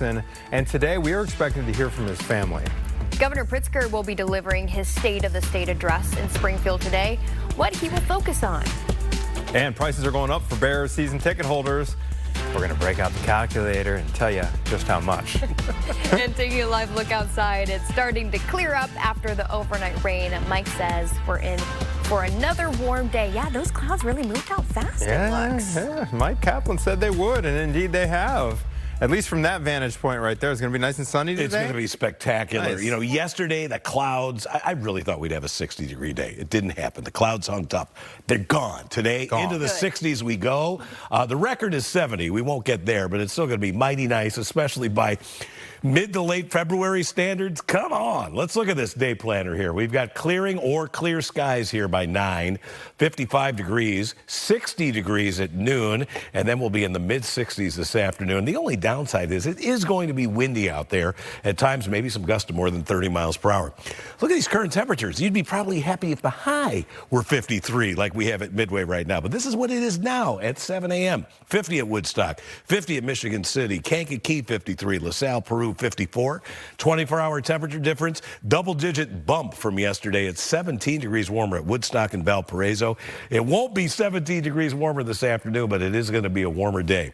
And today we are expected to hear from his family. Governor Pritzker will be delivering his State of the State address in Springfield today. What he will focus on. And prices are going up for Bears season ticket holders. We're going to break out the calculator and tell you just how much. And taking a live look outside, it's starting to clear up after the overnight rain. Mike says we're in for another warm day. Yeah, those clouds really moved out fast, it looks. Yeah, Mike Kaplan said they would, and indeed they have. At least from that vantage point right there, it's going to be nice and sunny today. It's going to be spectacular. Nice. You know, yesterday, the clouds, I really thought we'd have a 60-degree day. It didn't happen. The clouds hung up. They're gone. Today, into the 60s we go. The record is 70. We won't get there, but it's still going to be mighty nice, especially by mid to late February standards. Come on. Let's look at this day planner here. We've got clearing or clear skies here by 9, 55 degrees, 60 degrees at noon, and then we'll be in the mid-60s this afternoon. The only downside is it is going to be windy out there. At times, maybe some gusts of more than 30 miles per hour. Look at these current temperatures. You'd be probably happy if the high were 53 like we have at Midway right now. But this is what it is now at 7 a.m. 50 at Woodstock, 50 at Michigan City, Kankakee 53, LaSalle, Peru 54. 24-hour temperature difference, double-digit bump from yesterday at 17 degrees warmer at Woodstock and Valparaiso. It won't be 17 degrees warmer this afternoon, but it is going to be a warmer day.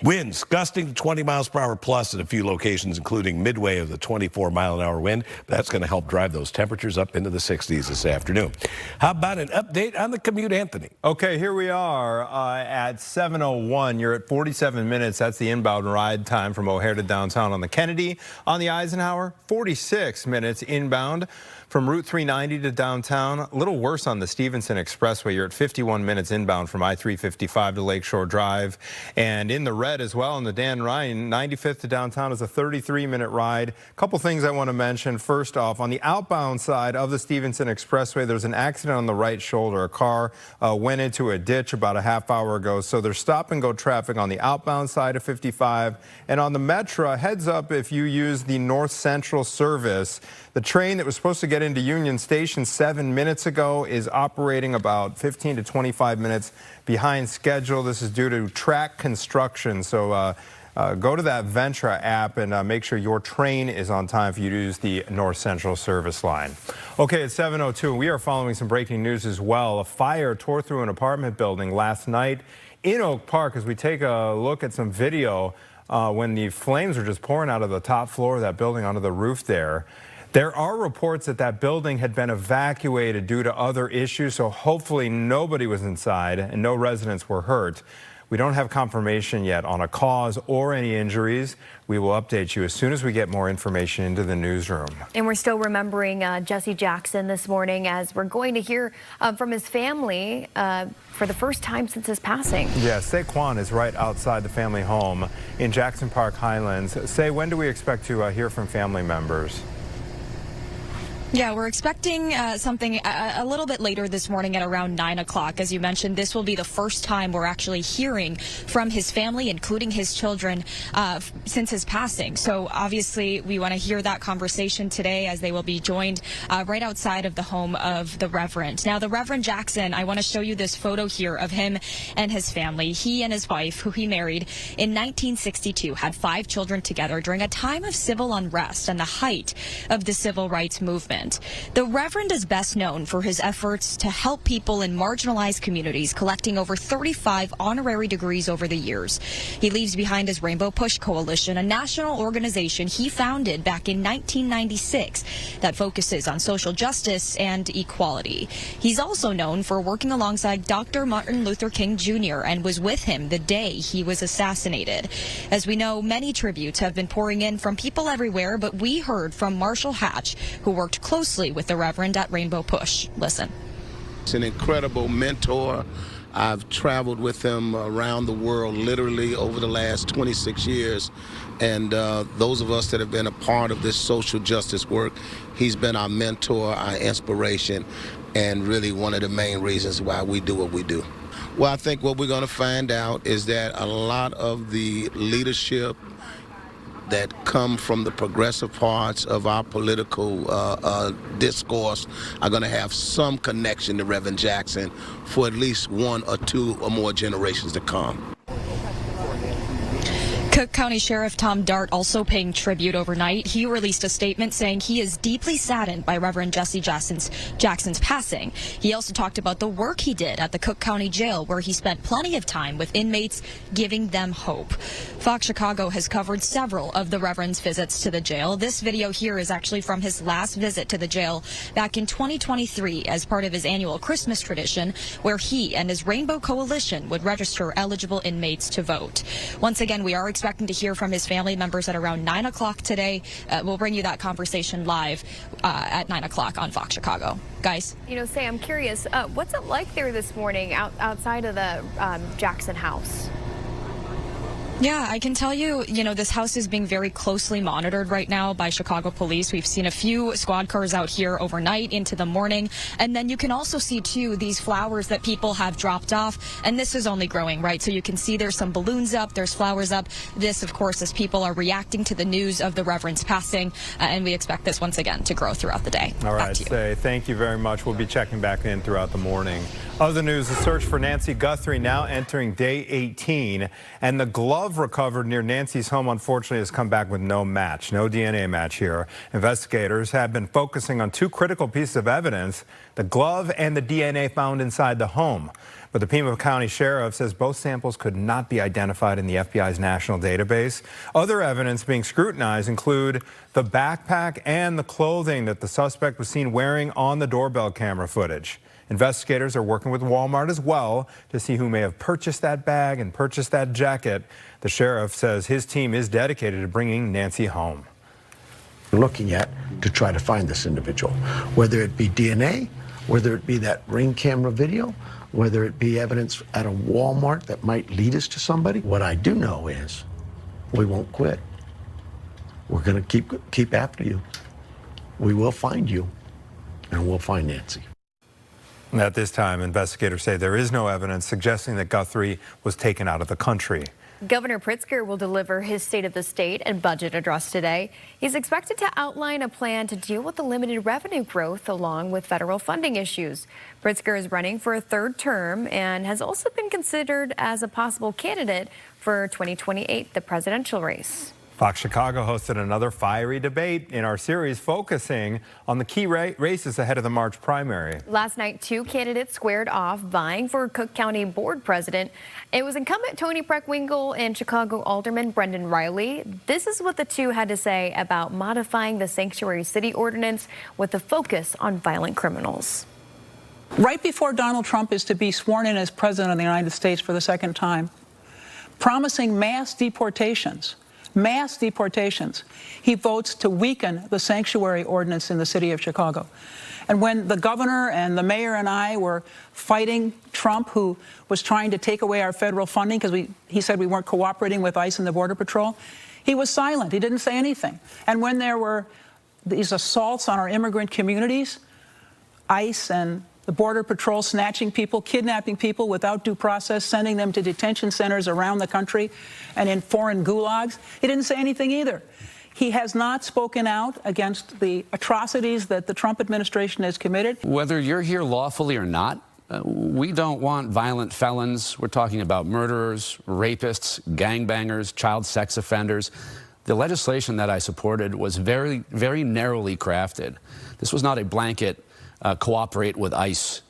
Winds gusting to 20 miles per hour plus at a few locations, including Midway of the 24-mile-an-hour wind. That's going to help drive those temperatures up into the 60s this afternoon. How about an update on the commute, Anthony? Okay, here we are at 7:01. You're at 47 minutes. That's the inbound ride time from O'Hare to downtown on the Kennedy. On the Eisenhower, 46 minutes inbound from Route 390 to downtown. A little worse on the Stevenson Expressway. You're at 51 minutes inbound from I-355 to Lakeshore Drive. And in the red as well on the Dan Ryan, 95th to downtown is a 33-minute ride. A couple things I want to mention. First off, on the outbound side of the Stevenson Expressway, there's an accident on the right shoulder. A car went into a ditch about a half hour ago. So there's stop-and-go traffic on the outbound side of 55. And on the Metro, heads up if you use the North Central service. The train that was supposed to get into Union Station 7 minutes ago is operating about 15 to 25 minutes behind schedule. This is due to track construction. So go to that Ventra app and make sure your train is on time for you to use the North Central service line. Okay, it's 7:02. We are following some breaking news as well. A fire tore through an apartment building last night in Oak Park. As we take a look at some video when the flames were just pouring out of the top floor of that building onto the roof there. There are reports that that building had been evacuated due to other issues, so hopefully nobody was inside and no residents were hurt. We don't have confirmation yet on a cause or any injuries. We will update you as soon as we get more information into the newsroom. And we're still remembering Jesse Jackson this morning, as we're going to hear from his family for the first time since his passing. Yeah, Saquon is right outside the family home in Jackson Park Highlands. Say, when do we expect to hear from family members? Yeah, we're expecting something a little bit later this morning at around 9 o'clock. As you mentioned, this will be the first time we're actually hearing from his family, including his children, since his passing. So obviously we want to hear that conversation today, as they will be joined right outside of the home of the Reverend. Now, the Reverend Jackson, I want to show you this photo here of him and his family. He and his wife, who he married in 1962, had 5 children together during a time of civil unrest and the height of the civil rights movement. The Reverend is best known for his efforts to help people in marginalized communities, collecting over 35 honorary degrees over the years. He leaves behind his Rainbow Push Coalition, a national organization he founded back in 1996 that focuses on social justice and equality. He's also known for working alongside Dr. Martin Luther King Jr. and was with him the day he was assassinated. As we know, many tributes have been pouring in from people everywhere, but we heard from Marshall Hatch, who worked closely with the Reverend at Rainbow Push. Listen. He's an incredible mentor. I've traveled with him around the world literally over the last 26 years. And those of us that have been a part of this social justice work, he's been our mentor, our inspiration, and really one of the main reasons why we do what we do. Well, I think what we're going to find out is that a lot of the leadership that come from the progressive parts of our political discourse are going to have some connection to Reverend Jackson for at least 1 or 2 or more generations to come. Cook County Sheriff Tom Dart also paying tribute overnight. He released a statement saying he is deeply saddened by Reverend Jesse Jackson's passing. He also talked about the work he did at the Cook County Jail, where he spent plenty of time with inmates, giving them hope. Fox Chicago has covered several of the Reverend's visits to the jail. This video here is actually from his last visit to the jail back in 2023 as part of his annual Christmas tradition, where he and his Rainbow Coalition would register eligible inmates to vote. Once again, we are expecting to hear from his family members at around 9 o'clock today. We'll bring you that conversation live at 9 o'clock on Fox Chicago. Guys? You know, Say, I'm curious, what's it like there this morning outside of the Jackson house? Yeah, I can tell you, this house is being very closely monitored right now by Chicago police. We've seen a few squad cars out here overnight into the morning. And then you can also see, too, these flowers that people have dropped off. And this is only growing, right? So you can see there's some balloons up, there's flowers up. This, of course, as people are reacting to the news of the Reverend's passing. And we expect this once again to grow throughout the day. All right, Say, thank you very much. We'll be checking back in throughout the morning. Other news, the search for Nancy Guthrie now entering day 18. And the glove recovered near Nancy's home, unfortunately, has come back with no match, no DNA match here. Investigators have been focusing on two critical pieces of evidence, the glove and the DNA found inside the home. But the Pima County Sheriff says both samples could not be identified in the FBI's national database. Other evidence being scrutinized include the backpack and the clothing that the suspect was seen wearing on the doorbell camera footage. Investigators are working with Walmart as well to see who may have purchased that bag and purchased that jacket. The sheriff says his team is dedicated to bringing Nancy home. We're looking at to try to find this individual, whether it be DNA, whether it be that Ring camera video, whether it be evidence at a Walmart that might lead us to somebody. What I do know is we won't quit. We're going to keep after you. We will find you, and we'll find Nancy. At this time, investigators say there is no evidence suggesting that Guthrie was taken out of the country. Governor Pritzker will deliver his State of the State and budget address today. He's expected to outline a plan to deal with the limited revenue growth along with federal funding issues. Pritzker is running for a third term and has also been considered as a possible candidate for 2028, the presidential race. Fox Chicago hosted another fiery debate in our series focusing on the key races ahead of the March primary. Last night, two candidates squared off vying for Cook County Board President. It was incumbent Toni Preckwinkle and Chicago Alderman Brendan Riley. This is what the two had to say about modifying the Sanctuary City Ordinance with a focus on violent criminals. Right before Donald Trump is to be sworn in as President of the United States for the second time, promising mass deportations, he votes to weaken the sanctuary ordinance in the city of Chicago. And when the governor and the mayor and I were fighting Trump, who was trying to take away our federal funding because he said we weren't cooperating with ICE and the Border Patrol, he was silent. He didn't say anything. And when there were these assaults on our immigrant communities, ICE and the Border Patrol snatching people, kidnapping people without due process, sending them to detention centers around the country and in foreign gulags, he didn't say anything either. He has not spoken out against the atrocities that the Trump administration has committed. Whether you're here lawfully or not, we don't want violent felons. We're talking about murderers, rapists, gangbangers, child sex offenders. The legislation that I supported was very, very narrowly crafted. This was not a blanket cooperate with ICE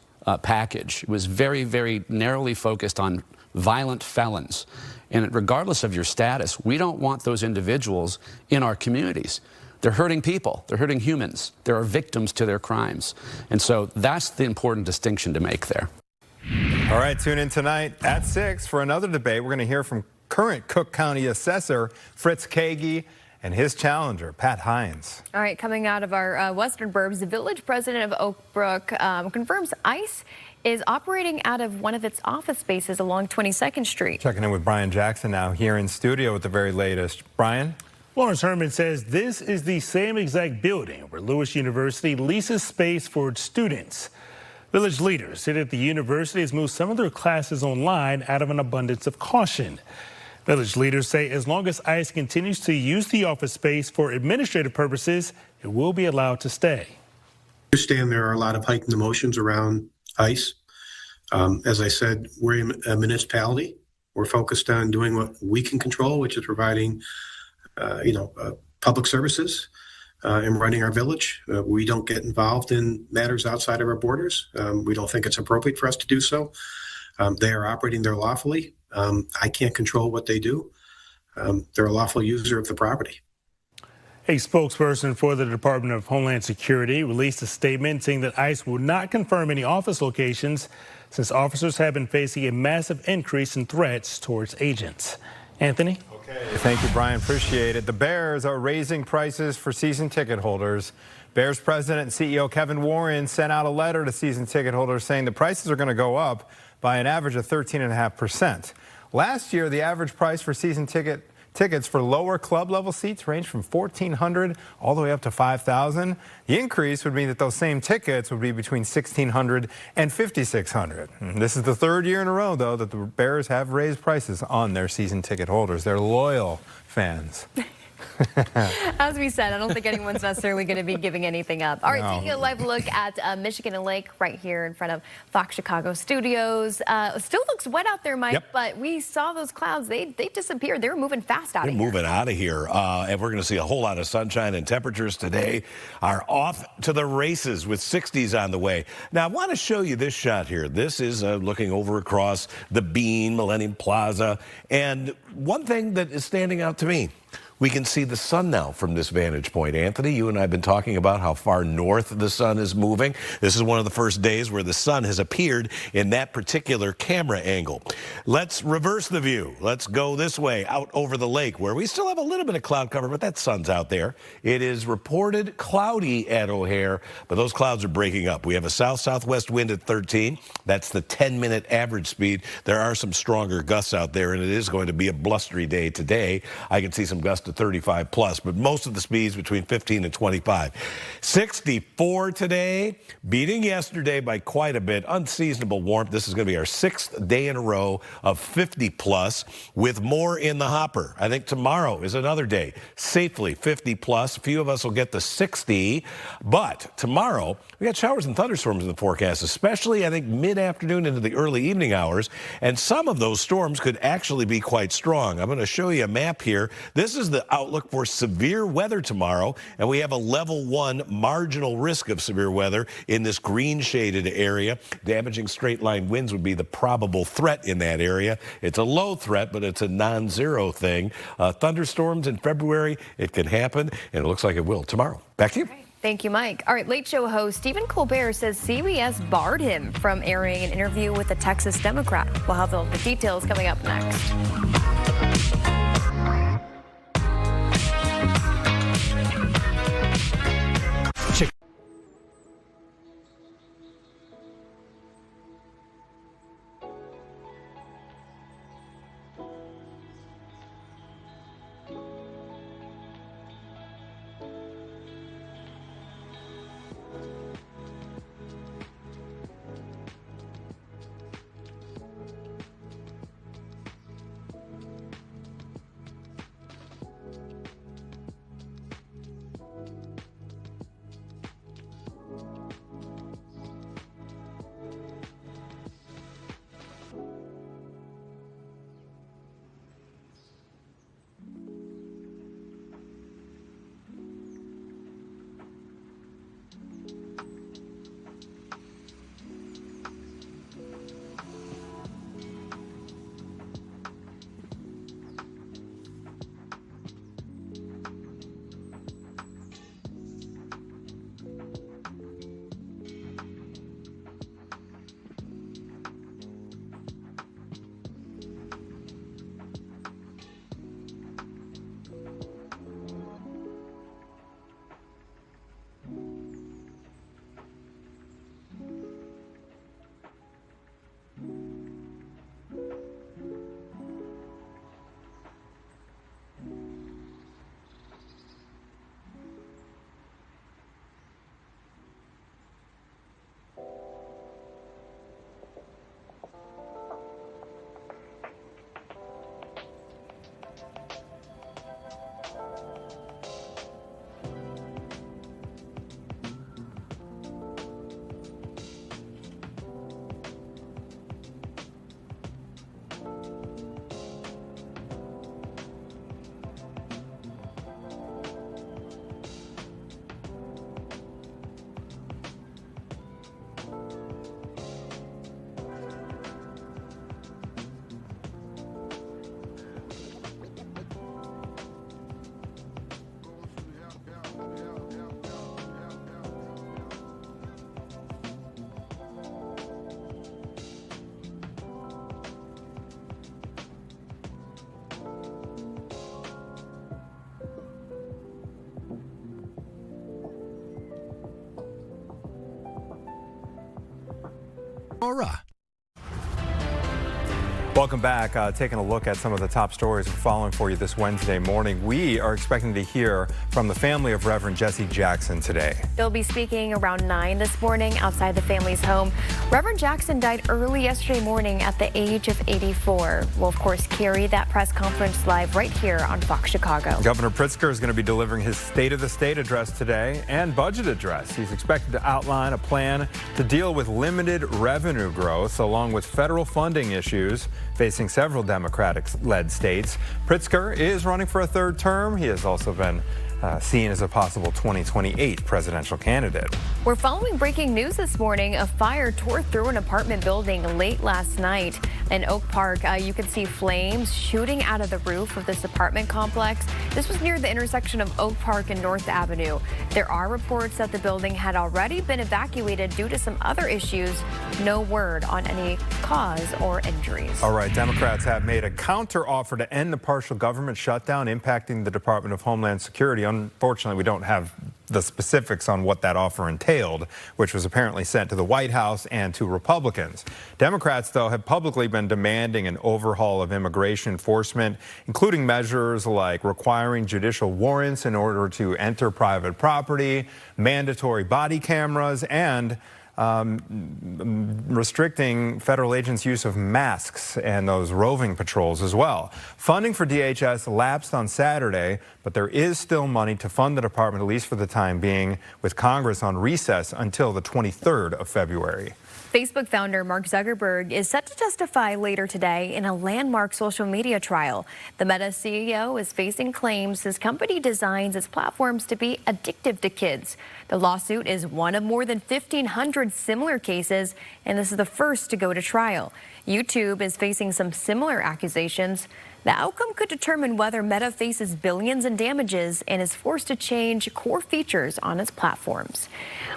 package. It was very, very narrowly focused on violent felons. And regardless of your status, we don't want those individuals in our communities. They're hurting people. They're hurting humans. There are victims to their crimes. And so that's the important distinction to make there. All right, tune in tonight at 6 for another debate. We're going to hear from current Cook County Assessor Fritz Kagi and his challenger, Pat Hines. All right, coming out of our western burbs, the village president of Oak Brook confirms ICE is operating out of one of its office spaces along 22nd Street. Checking in with Brian Jackson now here in studio with the very latest. Brian? Lawrence Herman says this is the same exact building where Lewis University leases space for its students. Village leaders say that the university has moved some of their classes online out of an abundance of caution. Village leaders say as long as ICE continues to use the office space for administrative purposes, it will be allowed to stay. I understand there are a lot of heightened emotions around ICE. As I said, we're a municipality. We're focused on doing what we can control, which is providing, public services and running our village. We don't get involved in matters outside of our borders. We don't think it's appropriate for us to do so. They are operating there lawfully. I can't control what they do. They're a lawful user of the property. A spokesperson for the Department of Homeland Security released a statement saying that ICE will not confirm any office locations since officers have been facing a massive increase in threats towards agents. Anthony? Okay, thank you, Brian. Appreciate it. The Bears are raising prices for season ticket holders. Bears president and CEO Kevin Warren sent out a letter to season ticket holders saying the prices are going to go up by an average of 13.5%. Last year, the average price for season tickets for lower club level seats ranged from $1,400 all the way up to $5,000. The increase would mean that those same tickets would be between $1,600 and $5,600. This is the third year in a row, though, that the Bears have raised prices on their season ticket holders. They're loyal fans. As we said, I don't think anyone's necessarily going to be giving anything up. All right, No. taking a live look at Michigan and Lake right here in front of Fox Chicago Studios. Still looks wet out there, Mike, Yep. but we saw those clouds. They disappeared. They were moving fast out They're of here. moving out of here, and we're going to see a whole lot of sunshine, and temperatures today are off to the races with 60s on the way. Now, I want to show you this shot here. This is looking over across the Bean, Millennium Plaza, and one thing that is standing out to me, we can see the sun now from this vantage point. Anthony, you and I have been talking about how far north the sun is moving. This is one of the first days where the sun has appeared in that particular camera angle. Let's reverse the view. Let's go this way out over the lake where we still have a little bit of cloud cover, but that sun's out there. It is reported cloudy at O'Hare, but those clouds are breaking up. We have a south-southwest wind at 13. That's the 10-minute average speed. There are some stronger gusts out there, and it is going to be a blustery day today. I can see some gusts to 35 plus, but most of the speeds between 15 and 25. 64 today, beating yesterday by quite a bit. Unseasonable warmth. This is going to be our 6th day in a row of 50 plus with more in the hopper. I think tomorrow is another day. Safely 50 plus. A few of us will get the 60, but tomorrow we got showers and thunderstorms in the forecast, especially I think mid-afternoon into the early evening hours, and some of those storms could actually be quite strong. I'm going to show you a map here. This is the outlook for severe weather tomorrow, and we have a level 1 marginal risk of severe weather in this green shaded area. Damaging straight line winds would be the probable threat in that area. It's a low threat, but it's a non-zero thing. Thunderstorms in February, it can happen, and it looks like it will tomorrow. Back to you. Thank you, Mike. All right, Late Show host Stephen Colbert says CBS barred him from airing an interview with a Texas Democrat. We'll have the details coming up next. Aura. Welcome back. Taking a look at some of the top stories we're following for you this Wednesday morning. We are expecting to hear from the family of Reverend Jesse Jackson today. They'll be speaking around 9 this morning outside the family's home. Reverend Jackson died early yesterday morning at the age of 84. We'll, of course, carry that press conference live right here on Fox Chicago. Governor Pritzker is going to be delivering his State of the State address today and budget address. He's expected to outline a plan to deal with limited revenue growth along with federal funding issues facing several Democratic-led states. Pritzker is running for a third term. He has also been seen as a possible 2028 presidential candidate. We're following breaking news this morning. A fire tore through an apartment building late last night in Oak Park. You can see flames shooting out of the roof of this apartment complex. This was near the intersection of Oak Park and North Avenue. There are reports that the building had already been evacuated due to some other issues. No word on any cause or injuries. All right, Democrats have made a counteroffer to end the partial government shutdown impacting the Department of Homeland Security. Unfortunately, we don't have the specifics on what that offer entailed, which was apparently sent to the White House and to Republicans. Democrats, though, have publicly been demanding an overhaul of immigration enforcement, including measures like requiring judicial warrants in order to enter private property, mandatory body cameras, and restricting federal agents' use of masks and those roving patrols as well. Funding for DHS lapsed on Saturday, but there is still money to fund the department, at least for the time being, with Congress on recess until the 23rd of February. Facebook founder Mark Zuckerberg is set to testify later today in a landmark social media trial. The Meta CEO is facing claims his company designs its platforms to be addictive to kids. The lawsuit is one of more than 1,500 similar cases, and this is the first to go to trial. YouTube is facing some similar accusations. The outcome could determine whether Meta faces billions in damages and is forced to change core features on its platforms.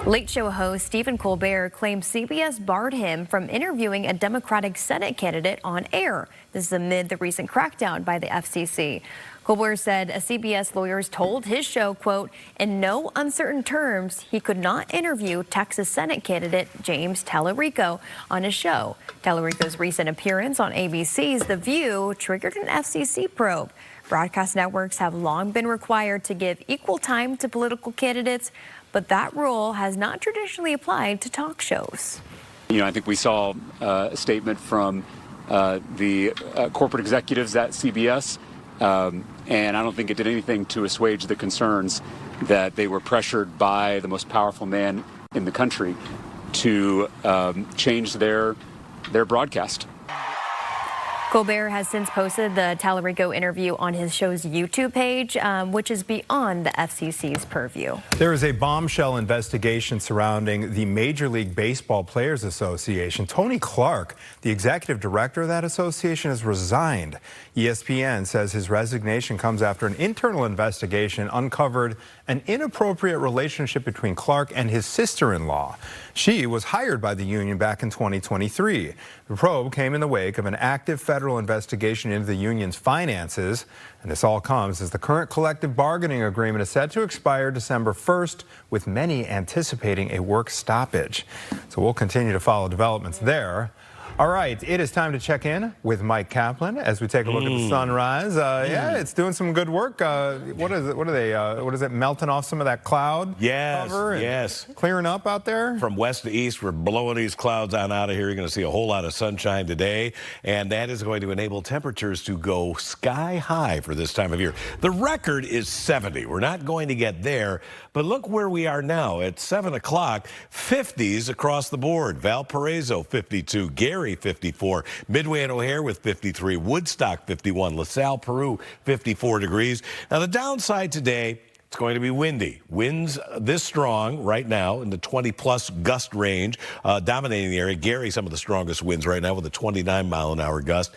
Late Show host Stephen Colbert claims CBS barred him from interviewing a Democratic Senate candidate on air. This is amid the recent crackdown by the FCC. Colbert said a CBS lawyers told his show, quote, in no uncertain terms, he could not interview Texas Senate candidate James Tallarico on his show. Tallarico's recent appearance on ABC's The View triggered an FCC probe. Broadcast networks have long been required to give equal time to political candidates, but that rule has not traditionally applied to talk shows. I think we saw a statement from the corporate executives at CBS. And I don't think it did anything to assuage the concerns that they were pressured by the most powerful man in the country to change their broadcast. Colbert has since posted the Tallarico interview on his show's YouTube page, which is beyond the FCC's purview. There is a bombshell investigation surrounding the Major League Baseball Players Association. Tony Clark, the executive director of that association, has resigned. ESPN says his resignation comes after an internal investigation uncovered an inappropriate relationship between Clark and his sister-in-law. She was hired by the union back in 2023. The probe came in the wake of an active federal investigation into the union's finances, and this all comes as the current collective bargaining agreement is set to expire December 1st, with many anticipating a work stoppage. So we'll continue to follow developments there. All right, it is time to check in with Mike Kaplan as we take a look at the sunrise. Yeah, it's doing some good work. What is it? What are they? What is it? Melting off some of that cloud cover? Yes. Clearing up out there? From west to east, we're blowing these clouds on out of here. You're going to see a whole lot of sunshine today, and that is going to enable temperatures to go sky high for this time of year. The record is 70. We're not going to get there, but look where we are now at 7 o'clock. 50s across the board. Valparaiso, 52. Gary, 54. Midway and O'Hare with 53. Woodstock, 51. LaSalle, Peru, 54 degrees. Now, the downside today, it's going to be windy. Winds this strong right now in the 20-plus gust range, dominating the area. Gary, some of the strongest winds right now with a 29-mile-an-hour gust.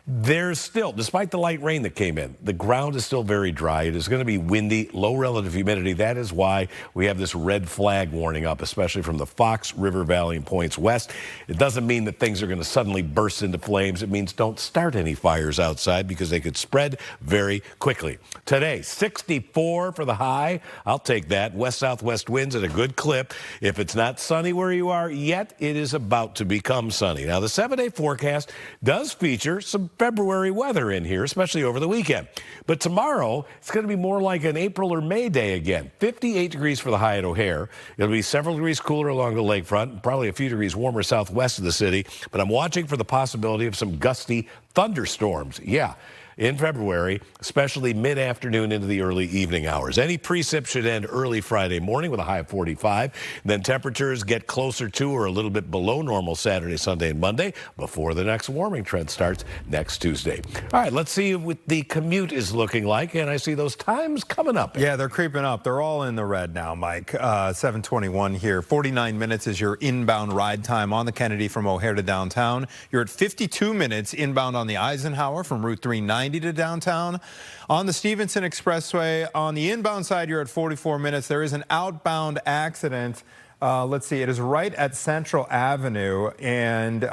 There's still, despite the light rain that came in, the ground is still very dry. It is going to be windy, low relative humidity. That is why we have this red flag warning up, especially from the Fox River Valley and points west. It doesn't mean that things are going to suddenly burst into flames. It means don't start any fires outside because they could spread very quickly. Today, 64 for the high. I'll take that. West-southwest winds at a good clip. If it's not sunny where you are yet, it is about to become sunny. Now, the 7-day forecast does feature some February weather in here, especially over the weekend. But tomorrow, it's going to be more like an April or May day again. 58 degrees for the high at O'Hare. It'll be several degrees cooler along the lakefront, probably a few degrees warmer southwest of the city. But I'm watching for the possibility of some gusty thunderstorms. Yeah. In February, especially mid-afternoon into the early evening hours. Any precip should end early Friday morning with a high of 45. Then temperatures get closer to or a little bit below normal Saturday, Sunday, and Monday before the next warming trend starts next Tuesday. All right, let's see what the commute is looking like. And I see those times coming up. Yeah, they're creeping up. They're all in the red now, Mike. 7:21 here. 49 minutes is your inbound ride time on the Kennedy from O'Hare to downtown. You're at 52 minutes inbound on the Eisenhower from Route 390 to downtown. On the Stevenson Expressway, on the inbound side, you're at 44 minutes. There is an outbound accident. Let's see, it is right at Central Avenue, and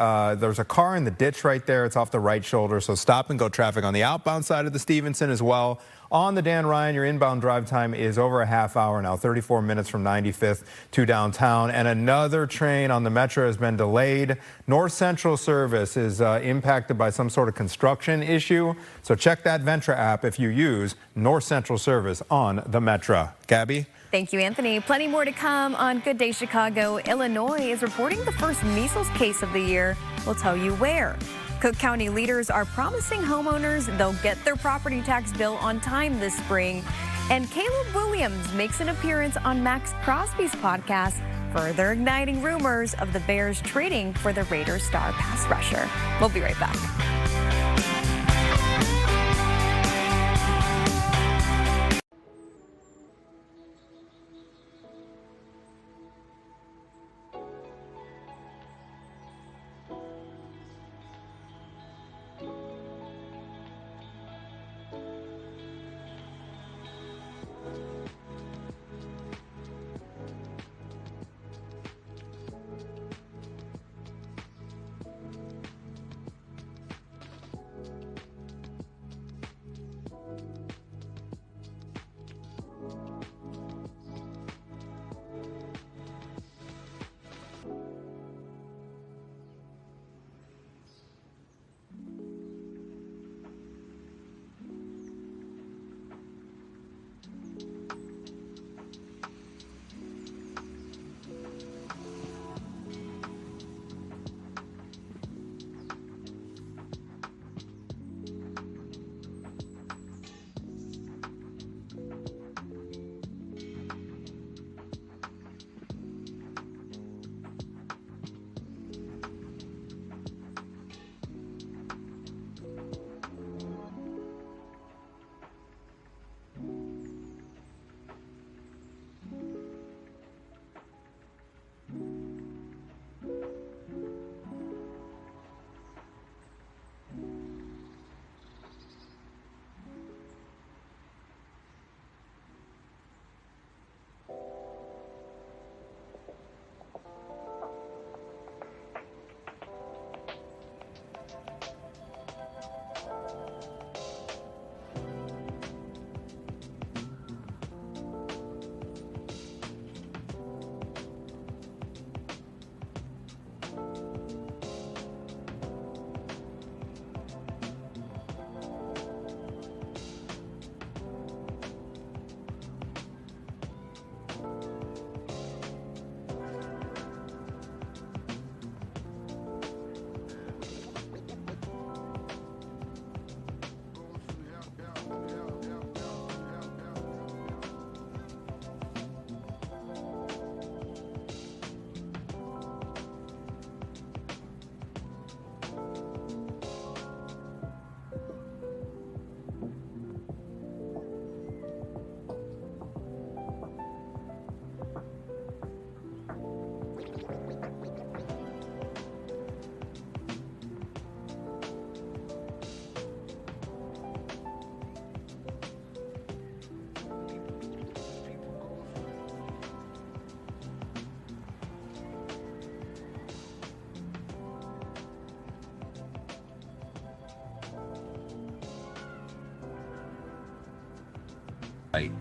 there's a car in the ditch right there. It's off the right shoulder, so stop and go traffic on the outbound side of the Stevenson as well. On the Dan Ryan, your inbound drive time is over a half hour now, 34 minutes from 95th to downtown. And another train on the Metro has been delayed. North Central service is impacted by some sort of construction issue. So check that Ventra app if you use North Central service on the Metro. Gabby? Thank you, Anthony. Plenty more to come on Good Day Chicago. Illinois is reporting the first measles case of the year. We'll tell you where. Cook County leaders are promising homeowners they'll get their property tax bill on time this spring. And Caleb Williams makes an appearance on Max Crosby's podcast, further igniting rumors of the Bears trading for the Raiders star pass rusher. We'll be right back.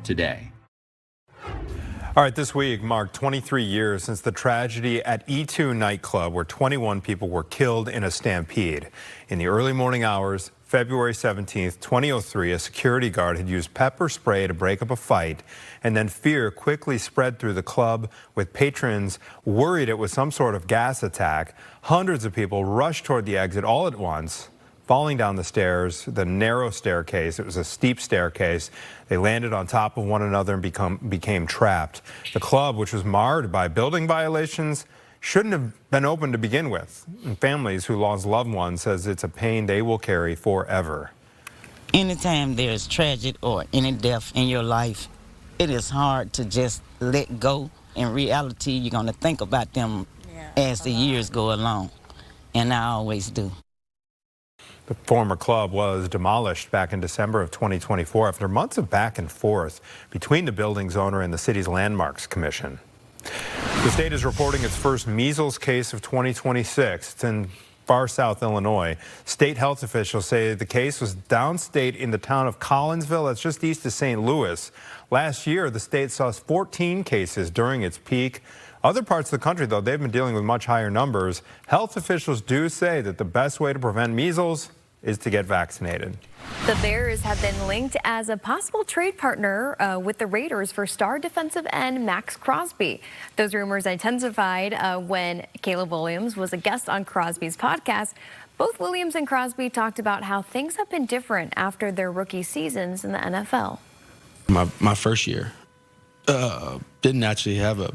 today. All right, this week marked 23 years since the tragedy at E2 nightclub where 21 people were killed in a stampede. In the early morning hours, February 17th, 2003, a security guard had used pepper spray to break up a fight, and then fear quickly spread through the club with patrons worried it was some sort of gas attack. Hundreds of people rushed toward the exit all at once, falling down the stairs, the narrow staircase. It was a steep staircase. They landed on top of one another and became trapped. The club, which was marred by building violations, shouldn't have been open to begin with. And families who lost loved ones says it's a pain they will carry forever. Anytime there's tragic or any death in your life, it is hard to just let go. In reality, you're going to think about them as the years go along, and I always do. The former club was demolished back in December of 2024 after months of back and forth between the building's owner and the city's Landmarks Commission. The state is reporting its first measles case of 2026. It's in far south Illinois. State health officials say the case was downstate in the town of Collinsville. That's just east of St. Louis. Last year, the state saw 14 cases during its peak. Other parts of the country, though, they've been dealing with much higher numbers. Health officials do say that the best way to prevent measles is to get vaccinated. The Bears have been linked as a possible trade partner with the Raiders for star defensive end Max Crosby. Those rumors intensified when Caleb Williams was a guest on Crosby's podcast. Both Williams and Crosby talked about how things have been different after their rookie seasons in the NFL. My first year didn't actually have a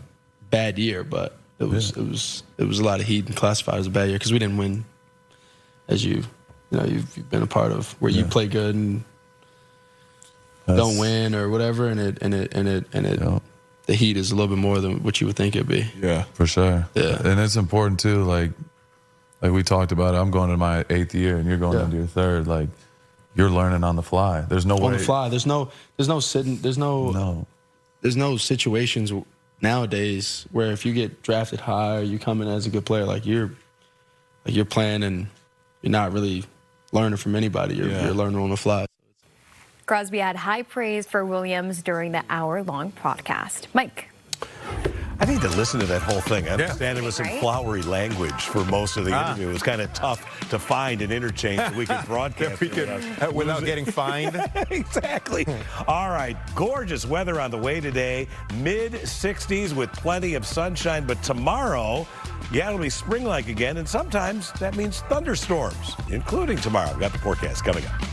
bad year, but it was a lot of heat and classified as a bad year because we didn't win, as you've been a part of, where you play good and don't win or whatever, and the heat is a little bit more than what you would think it'd be. Yeah, for sure. Yeah, and it's important too. Like we talked about, I'm going into my 8th year, and you're going into your 3rd. Like you're learning on the fly. There's no way on the fly. There's no sitting. There's no situations nowadays where if you get drafted high or you come in as a good player, you're playing and you're not really learning from anybody. You're learning on the fly. Crosby had high praise for Williams during the hour-long podcast. Mike. I need to listen to that whole thing. I understand it was some flowery language for most of the interview. It was kind of tough to find an interchange that we could broadcast without getting fined. Exactly. All right, gorgeous weather on the way today. Mid-60s with plenty of sunshine, but tomorrow, it'll be spring-like again, and sometimes that means thunderstorms, including tomorrow. We've got the forecast coming up.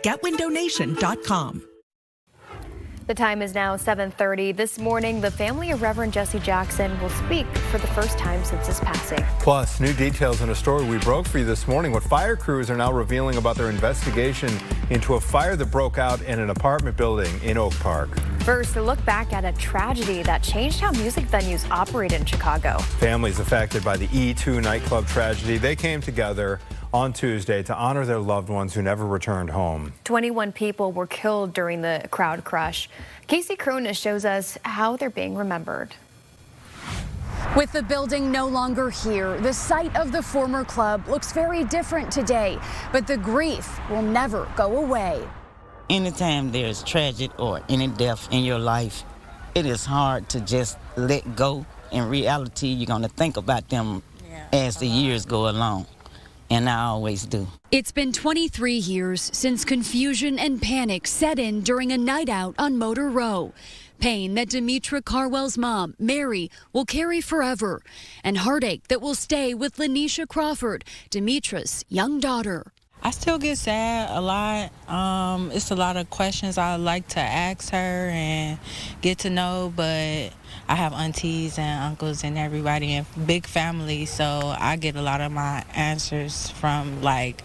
getwindonation.com. The time is now 7:30. This morning, the family of Reverend Jesse Jackson will speak for the first time since his passing. Plus, new details in a story we broke for you this morning. What fire crews are now revealing about their investigation into a fire that broke out in an apartment building in Oak Park. First, a look back at a tragedy that changed how music venues operate in Chicago. Families affected by the E2 nightclub tragedy, they came together on Tuesday to honor their loved ones who never returned home. 21 people were killed during the crowd crush. Casey Cronus shows us how they're being remembered. With the building no longer here, the site of the former club looks very different today, but the grief will never go away. Anytime there's tragic or any death in your life, it is hard to just let go. In reality, you're going to think about them as the years go along. And I always do. It's been 23 years since confusion and panic set in during a night out on Motor Row. Pain that Demetra Carwell's mom, Mary, will carry forever, and heartache that will stay with Lanisha Crawford, Demetra's young daughter. I still get sad a lot. It's a lot of questions I like to ask her and get to know, but I have aunties and uncles and everybody and big family, so I get a lot of my answers from like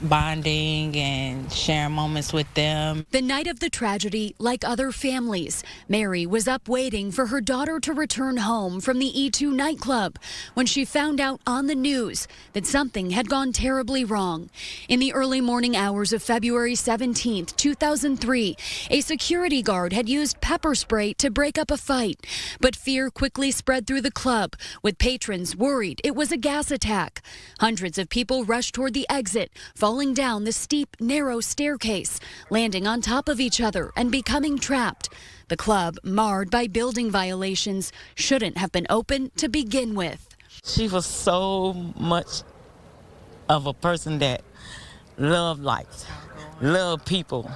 bonding and sharing moments with them. The night of the tragedy, like other families, Mary was up waiting for her daughter to return home from the E2 nightclub when she found out on the news that something had gone terribly wrong. In the early morning hours of February 17, 2003, a security guard had used pepper spray to break up a fight, but fear quickly spread through the club, with patrons worried it was a gas attack. Hundreds of people rushed toward the exit, falling down the steep, narrow staircase, landing on top of each other and becoming trapped. The club, marred by building violations, shouldn't have been open to begin with. She was so much of a person that loved life, loved people,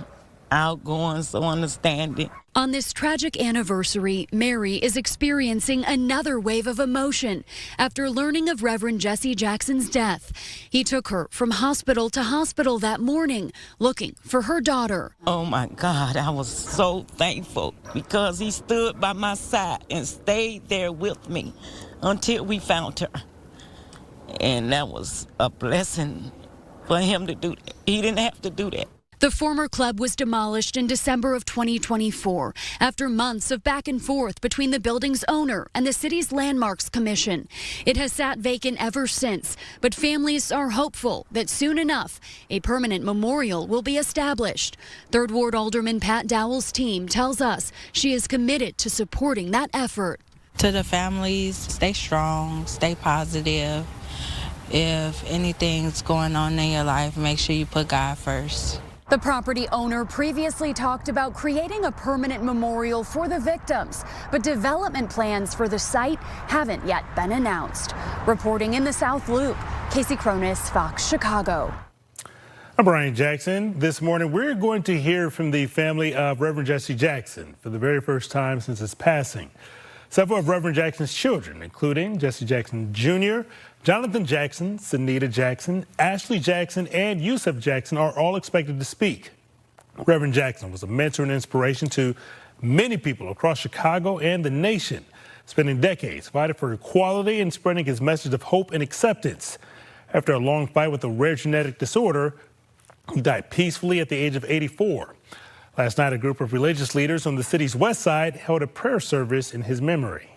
outgoing, so understanding. On this tragic anniversary, Mary is experiencing another wave of emotion after learning of Reverend Jesse Jackson's death. He took her from hospital to hospital that morning, looking for her daughter. Oh my God, I was so thankful because he stood by my side and stayed there with me until we found her. And that was a blessing for him to do that. He didn't have to do that. The former club was demolished in December of 2024 after months of back and forth between the building's owner and the city's Landmarks Commission. It has sat vacant ever since, but families are hopeful that soon enough a permanent memorial will be established. Third Ward Alderman Pat Dowell's team tells us she is committed to supporting that effort. To the families, stay strong, stay positive. If anything's going on in your life, make sure you put God first. The property owner previously talked about creating a permanent memorial for the victims, but development plans for the site haven't yet been announced. Reporting in the South Loop, Casey Cronus, Fox Chicago. I'm Brian Jackson. This morning, we're going to hear from the family of Reverend Jesse Jackson for the very first time since his passing. Several of Reverend Jackson's children, including Jesse Jackson Jr., Jonathan Jackson, Sunita Jackson, Ashley Jackson, and Yusuf Jackson are all expected to speak. Reverend Jackson was a mentor and inspiration to many people across Chicago and the nation, spending decades fighting for equality and spreading his message of hope and acceptance. After a long fight with a rare genetic disorder, he died peacefully at the age of 84. Last night, a group of religious leaders on the city's west side held a prayer service in his memory.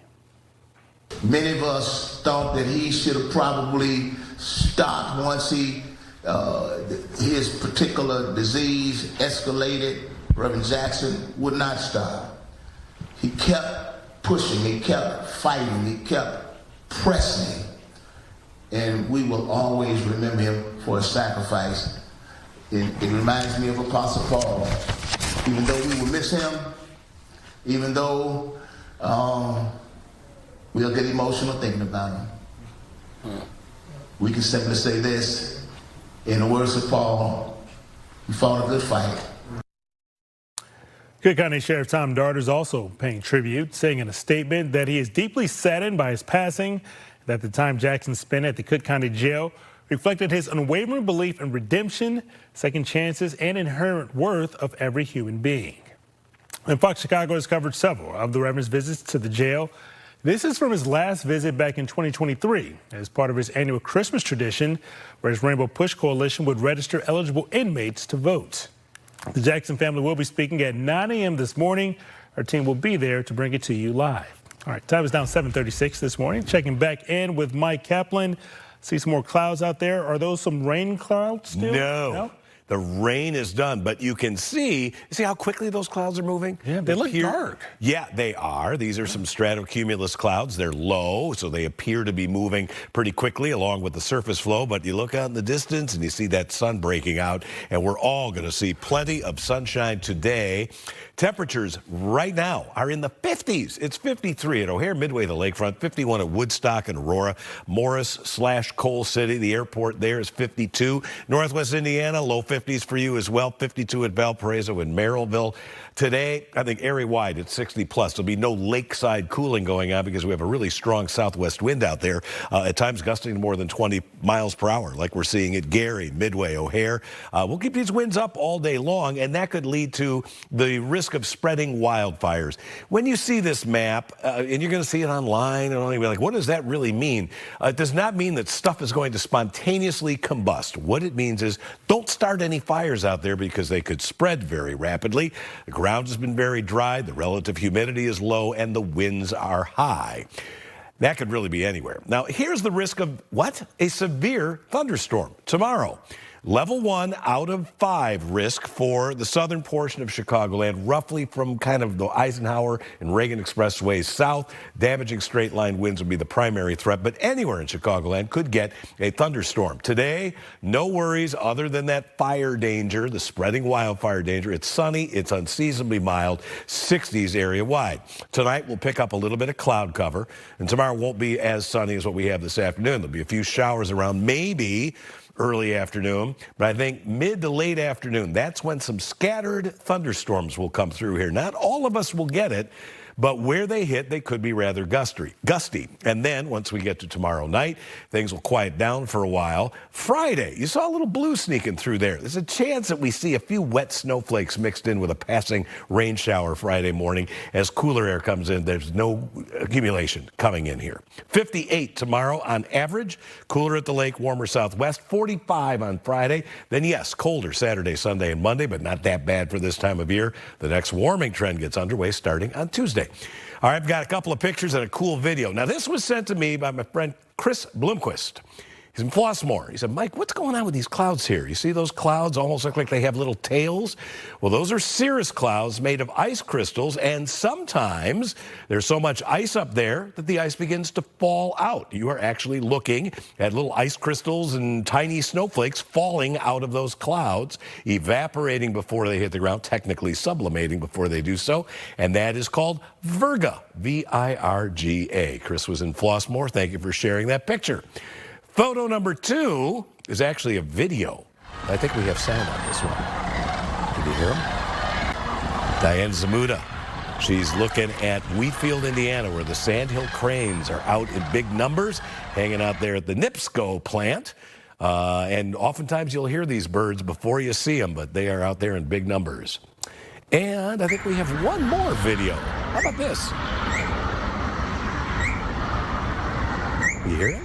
Many of us thought that he should have probably stopped once his particular disease escalated. Reverend Jackson would not stop. He kept pushing, he kept fighting, he kept pressing. And we will always remember him for his sacrifice. It reminds me of Apostle Paul. Even though we will miss him, even though we'll get emotional thinking about him, we can simply say this, in the words of Paul, he fought a good fight. Cook County Sheriff Tom Dart is also paying tribute, saying in a statement that he is deeply saddened by his passing, that the time Jackson spent at the Cook County Jail reflected his unwavering belief in redemption, second chances, and inherent worth of every human being. And Fox Chicago has covered several of the Reverend's visits to the jail. This is from his last visit back in 2023 as part of his annual Christmas tradition, where his Rainbow Push Coalition would register eligible inmates to vote. The Jackson family will be speaking at 9 a.m. this morning. Our team will be there to bring it to you live. All right, time is now 7:36 this morning. Checking back in with Mike Kaplan. See some more clouds out there. Are those some rain clouds still? No. The rain is done, but you can see how quickly those clouds are moving? Yeah, they look dark. Yeah, they are. These are some stratocumulus clouds. They're low, so they appear to be moving pretty quickly along with the surface flow, but you look out in the distance and you see that sun breaking out, and we're all going to see plenty of sunshine today. Temperatures right now are in the 50s. It's 53 at O'Hare, Midway, the lakefront, 51 at Woodstock and Aurora, Morris/Coal City. The airport there is 52. Northwest Indiana, low 50s for you as well, 52 at Valparaiso and Merrillville. Today, I think area-wide, it's 60 plus. There'll be no lakeside cooling going on because we have a really strong southwest wind out there, at times gusting to more than 20 miles per hour, like we're seeing at Gary, Midway, O'Hare. We'll keep these winds up all day long, and that could lead to the risk of spreading wildfires. When you see this map, and you're going to see it online, and you'll be like, what does that really mean? It does not mean that stuff is going to spontaneously combust. What it means is don't start any fires out there because they could spread very rapidly. The ground has been very dry, the relative humidity is low, and the winds are high. That could really be anywhere. Now, here's the risk of what? A severe thunderstorm tomorrow. Level 1 out of 5 risk for the southern portion of Chicagoland, roughly from kind of the Eisenhower and Reagan Expressways south. Damaging straight line winds would be the primary threat, but anywhere in Chicagoland could get a thunderstorm. Today, no worries other than that fire danger, the spreading wildfire danger. It's sunny, it's unseasonably mild, 60s area wide. Tonight, we'll pick up a little bit of cloud cover, and tomorrow won't be as sunny as what we have this afternoon. There'll be a few showers around, maybe early afternoon, but I think mid to late afternoon, that's when some scattered thunderstorms will come through here. Not all of us will get it, but where they hit, they could be rather gusty. And then once we get to tomorrow night, things will quiet down for a while. Friday, you saw a little blue sneaking through there. There's a chance that we see a few wet snowflakes mixed in with a passing rain shower Friday morning. As cooler air comes in, there's no accumulation coming in here. 58 tomorrow on average, cooler at the lake, warmer southwest, 45 on Friday. Then yes, colder Saturday, Sunday, and Monday, but not that bad for this time of year. The next warming trend gets underway starting on Tuesday. All right, I've got a couple of pictures and a cool video. Now, this was sent to me by my friend Chris Bloomquist. He's in Flossmoor. He said, Mike, what's going on with these clouds here? You see those clouds almost look like they have little tails? Well, those are cirrus clouds made of ice crystals, and sometimes there's so much ice up there that the ice begins to fall out. You are actually looking at little ice crystals and tiny snowflakes falling out of those clouds, evaporating before they hit the ground, technically sublimating before they do so, and that is called virga, V-I-R-G-A. Chris was in Flossmoor. Thank you for sharing that picture. Photo number 2 is actually a video. I think we have sound on this one. Can you hear him? Diane Zamuda. She's looking at Wheatfield, Indiana, where the Sandhill cranes are out in big numbers, hanging out there at the NIPSCO plant. And oftentimes you'll hear these birds before you see them, but they are out there in big numbers. And I think we have one more video. How about this? You hear it?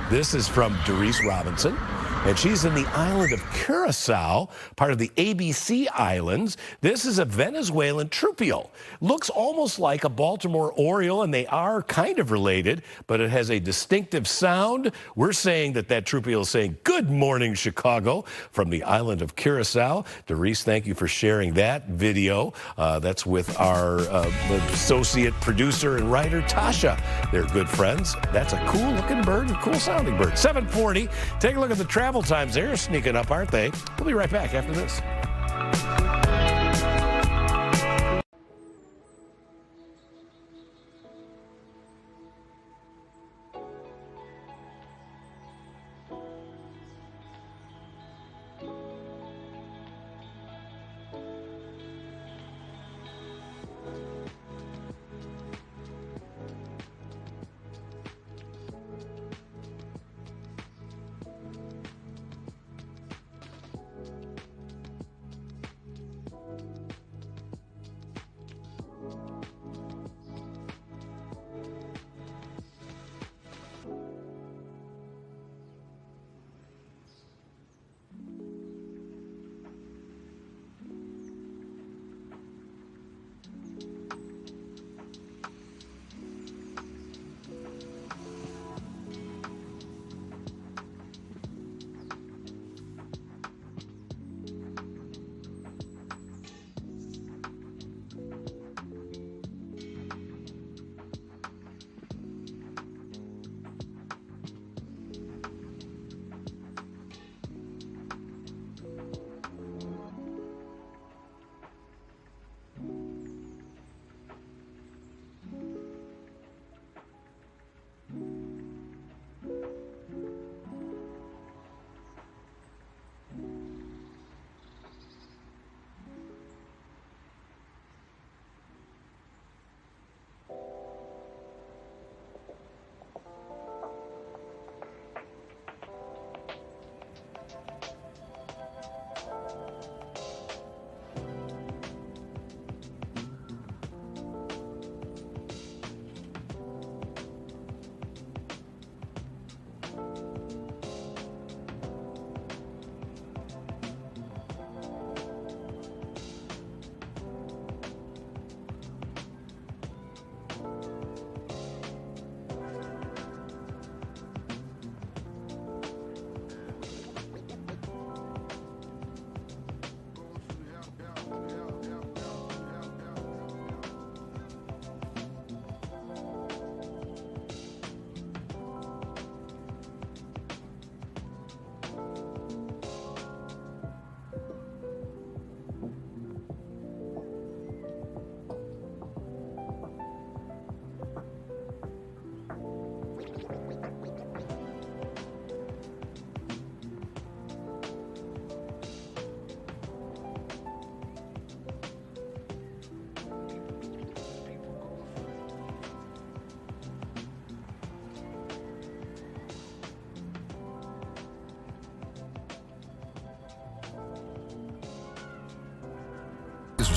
This is from Doris Robinson, and she's in the island of Curacao, part of the ABC Islands. This is a Venezuelan troupial. Looks almost like a Baltimore oriole, and they are kind of related, but it has a distinctive sound. We're saying that troupial is saying, "Good morning, Chicago," from the island of Curacao. Doris, thank you for sharing that video. That's with our associate producer and writer, Tasha. They're good friends. That's a cool-looking bird and cool-sounding bird. 7:40. Take a look at the travel times. They're sneaking up, aren't they? We'll be right back after this.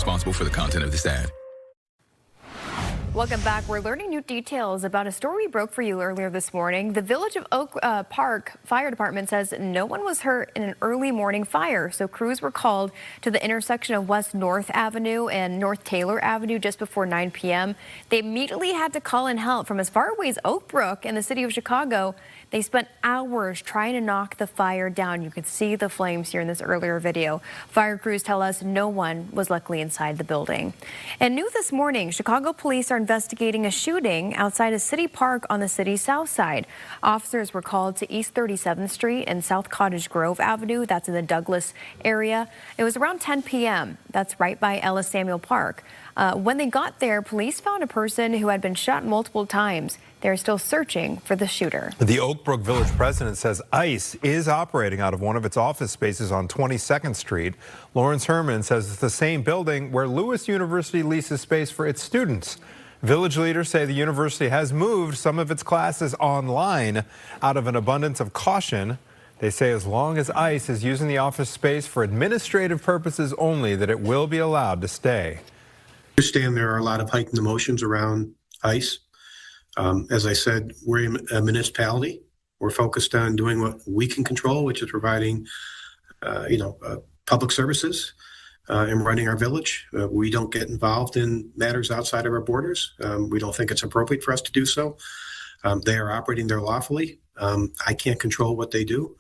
responsible for the content of this ad. Welcome back. We're learning new details about a story we broke for you earlier this morning. The Village of Oak Park Fire Department says no one was hurt in an early morning fire. So crews were called to the intersection of West North Avenue and North Taylor Avenue just before 9 p.m. They immediately had to call in help from as far away as Oak Brook in the city of Chicago. They spent hours trying to knock the fire down. You could see the flames here in this earlier video. Fire crews tell us no one was luckily inside the building. And new this morning, Chicago police are investigating a shooting outside a city park on the city's south side. Officers were called to East 37th Street and South Cottage Grove Avenue. That's in the Douglas area. It was around 10 p.m. That's right by Ellis Samuel Park. When they got there, police found a person who had been shot multiple times. They're still searching for the shooter. The Oak Brook Village president says ICE is operating out of one of its office spaces on 22nd Street. Lawrence Herman says it's the same building where Lewis University leases space for its students. Village leaders say the university has moved some of its classes online out of an abundance of caution. They say as long as ICE is using the office space for administrative purposes only, that it will be allowed to stay. I understand there are a lot of heightened emotions around ICE. As I said, we're a municipality. We're focused on doing what we can control, which is providing, public services and running our village. We don't get involved in matters outside of our borders. We don't think it's appropriate for us to do so. They are operating there lawfully. I can't control what they do.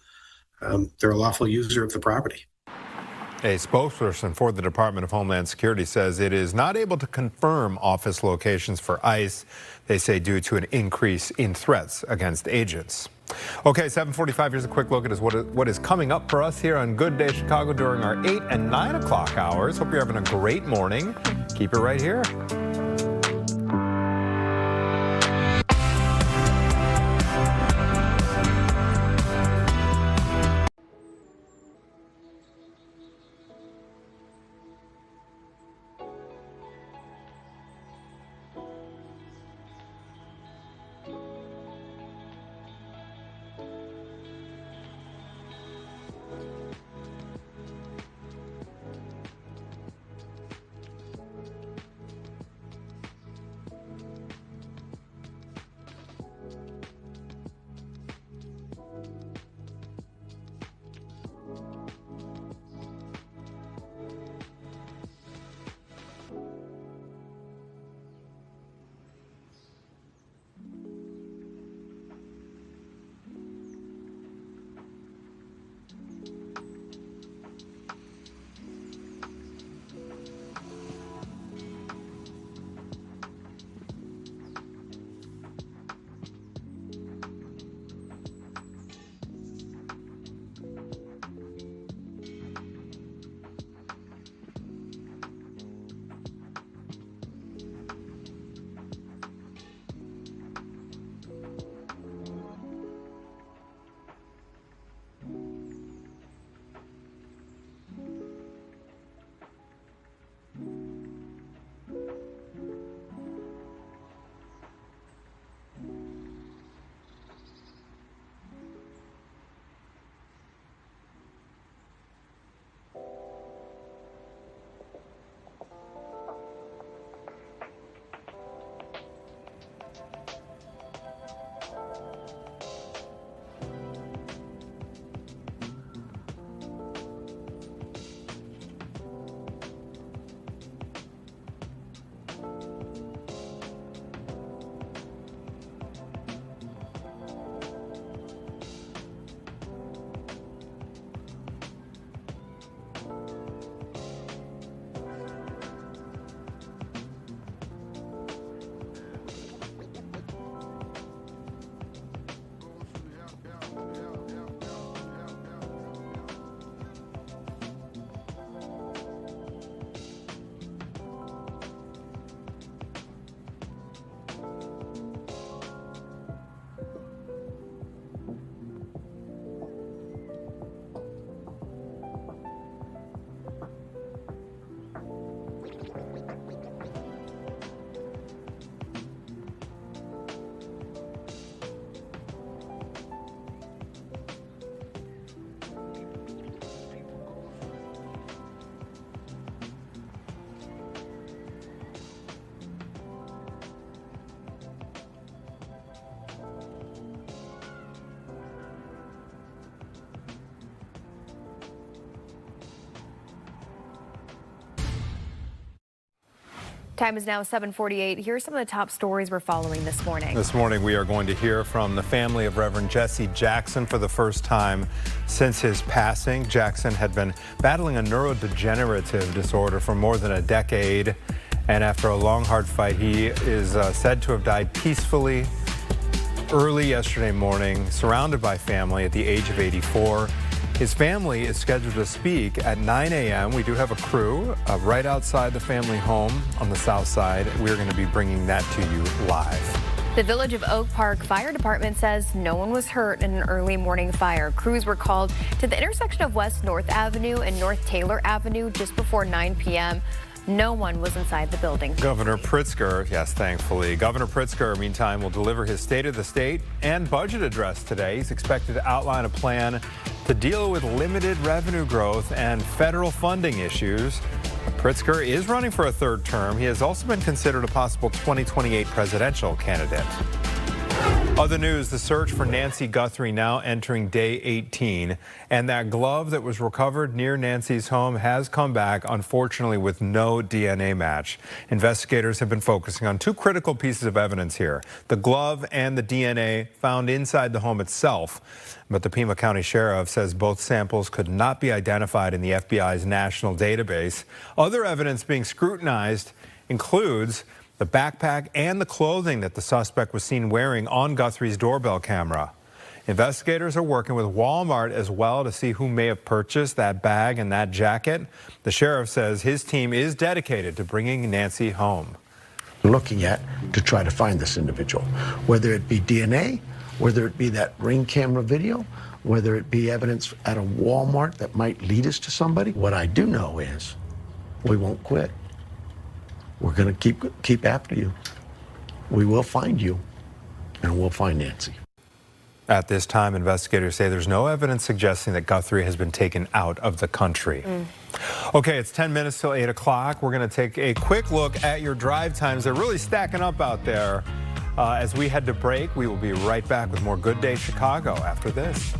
They're a lawful user of the property. A spokesperson for the Department of Homeland Security says it is not able to confirm office locations for ICE, they say due to an increase in threats against agents. Okay, 7:45, here's a quick look at what is coming up for us here on Good Day Chicago during our 8 and 9 o'clock hours. Hope you're having a great morning. Keep it right here. Time is now 7:48. Here are some of the top stories we're following this morning. This morning, we are going to hear from the family of Reverend Jesse Jackson for the first time since his passing. Jackson had been battling a neurodegenerative disorder for more than a decade. And after a long, hard fight, he is said to have died peacefully early yesterday morning, surrounded by family at the age of 84. His family is scheduled to speak at 9 a.m. We do have a crew right outside the family home on the south side. We're going to be bringing that to you live. The Village of Oak Park Fire Department says no one was hurt in an early morning fire. Crews were called to the intersection of West North Avenue and North Taylor Avenue just before 9 p.m. No one was inside the building. Governor Pritzker, yes, thankfully. Governor Pritzker, meantime, will deliver his State of the State and budget address today. He's expected to outline a plan to deal with limited revenue growth and federal funding issues. Pritzker is running for a third term. He has also been considered a possible 2028 presidential candidate. Other news, the search for Nancy Guthrie now entering day 18. And that glove that was recovered near Nancy's home has come back, unfortunately, with no DNA match. Investigators have been focusing on two critical pieces of evidence here: the glove and the DNA found inside the home itself. But the Pima County Sheriff says both samples could not be identified in the FBI's national database. Other evidence being scrutinized includes the backpack and the clothing that the suspect was seen wearing on Guthrie's doorbell camera. Investigators are working with Walmart as well to see who may have purchased that bag and that jacket. The sheriff says his team is dedicated to bringing Nancy home. Looking at to try to find this individual, whether it be DNA, whether it be that Ring camera video, whether it be evidence at a Walmart that might lead us to somebody. What I do know is we won't quit. We're going to keep after you. We will find you, and we'll find Nancy. At this time, investigators say there's no evidence suggesting that Guthrie has been taken out of the country. Okay, it's 10 minutes till 8 o'clock. We're going to take a quick look at your drive times. They're really stacking up out there. As we head to break, we will be right back with more Good Day Chicago after this.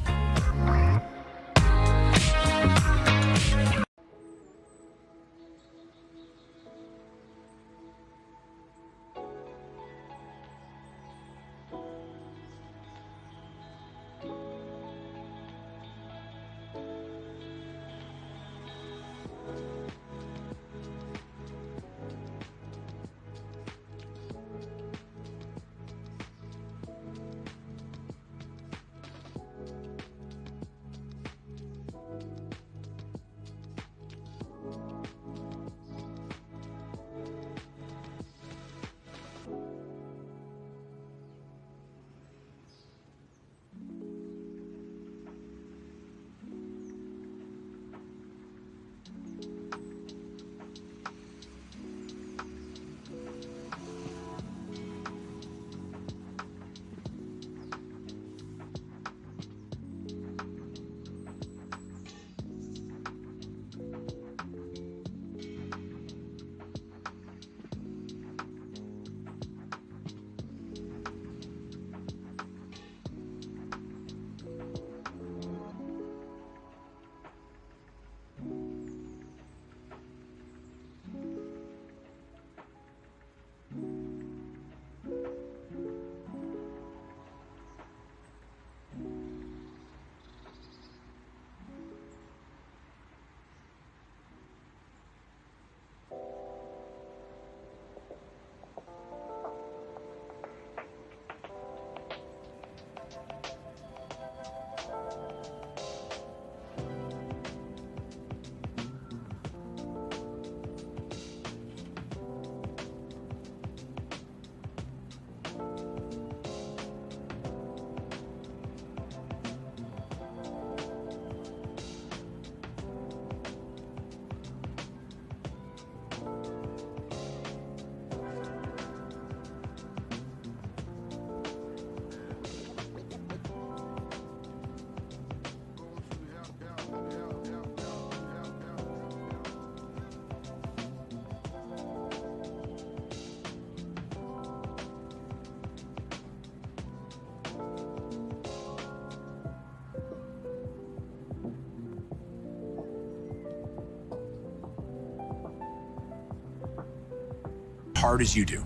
hard as you do.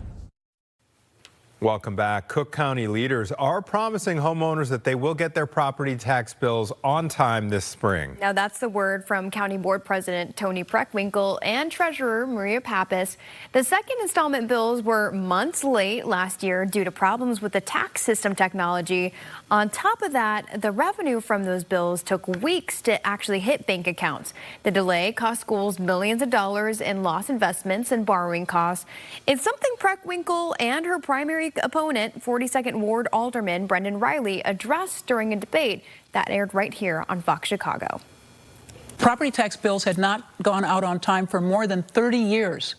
Welcome back. Cook County leaders are promising homeowners that they will get their property tax bills on time this spring. Now that's the word from County Board President Tony Preckwinkle and Treasurer Maria Pappas. The second installment bills were months late last year due to problems with the tax system technology. On top of that, the revenue from those bills took weeks to actually hit bank accounts. The delay cost schools millions of dollars in lost investments and borrowing costs. It's something Preckwinkle and her primary opponent, 42nd Ward Alderman Brendan Riley, addressed during a debate that aired right here on Fox Chicago. Property tax bills had not gone out on time for more than 30 years.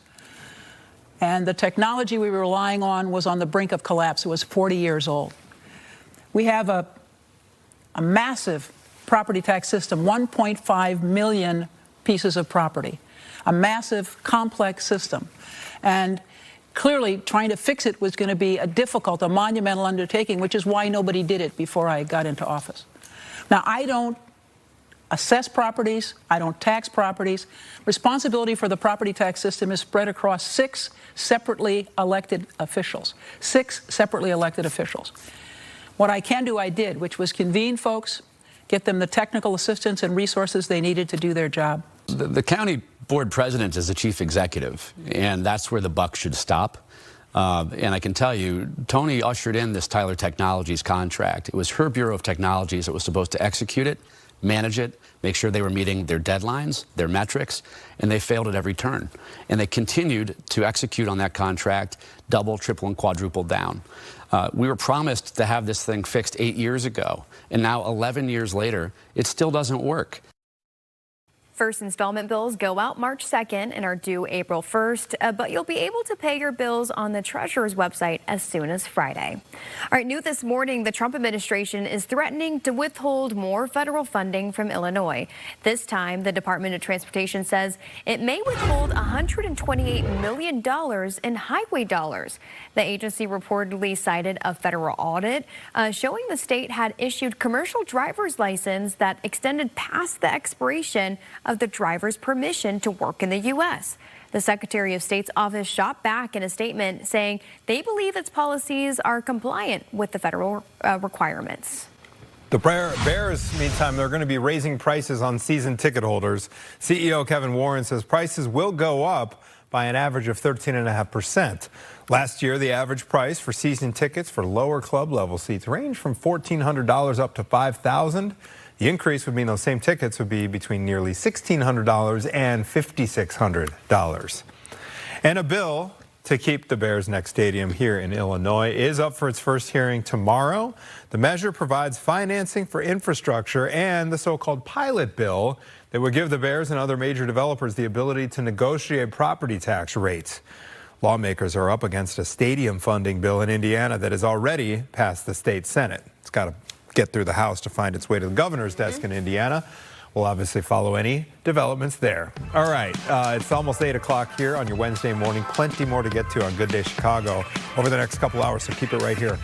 And the technology we were relying on was on the brink of collapse. It was 40 years old. We have a massive property tax system, 1.5 million pieces of property, a massive, complex system. And clearly, trying to fix it was going to be a monumental undertaking, which is why nobody did it before I got into office. Now, I don't assess properties. I don't tax properties. Responsibility for the property tax system is spread across 6 separately elected officials. 6 separately elected officials. What I can do, I did, which was convene folks, get them the technical assistance and resources they needed to do their job. The county board president is the chief executive, and that's where the buck should stop. And I can tell you, Tony ushered in this Tyler Technologies contract. It was her Bureau of Technologies that was supposed to execute it, manage it, make sure they were meeting their deadlines, their metrics, and they failed at every turn. And they continued to execute on that contract, double, triple, and quadruple down. We were promised to have this thing fixed 8 years ago, and now 11 years later, it still doesn't work. First installment bills go out March 2nd and are due April 1st, but you'll be able to pay your bills on the Treasurer's website as soon as Friday. All right, new this morning, the Trump administration is threatening to withhold more federal funding from Illinois. This time, the Department of Transportation says it may withhold $128 million in highway dollars. The agency reportedly cited a federal audit showing the state had issued commercial driver's license that extended past the expiration of the driver's permission to work in the U.S. The Secretary of State's office shot back in a statement saying they believe its policies are compliant with the federal requirements. The Bears, meantime, they're going to be raising prices on season ticket holders. CEO Kevin Warren says prices will go up by an average of 13.5%. Last year, the average price for season tickets for lower club level seats ranged from $1,400 up to $5,000. The increase would mean those same tickets would be between nearly $1,600 and $5,600. And a bill to keep the Bears' next stadium here in Illinois is up for its first hearing tomorrow. The measure provides financing for infrastructure and the so-called pilot bill that would give the Bears and other major developers the ability to negotiate property tax rates. Lawmakers are up against a stadium funding bill in Indiana that has already passed the state Senate. It's got to get through the House to find its way to the governor's desk in Indiana. We'll obviously follow any developments there. All right, it's almost 8 o'clock here on your Wednesday morning. Plenty more to get to on Good Day Chicago over the next couple hours, so keep it right here.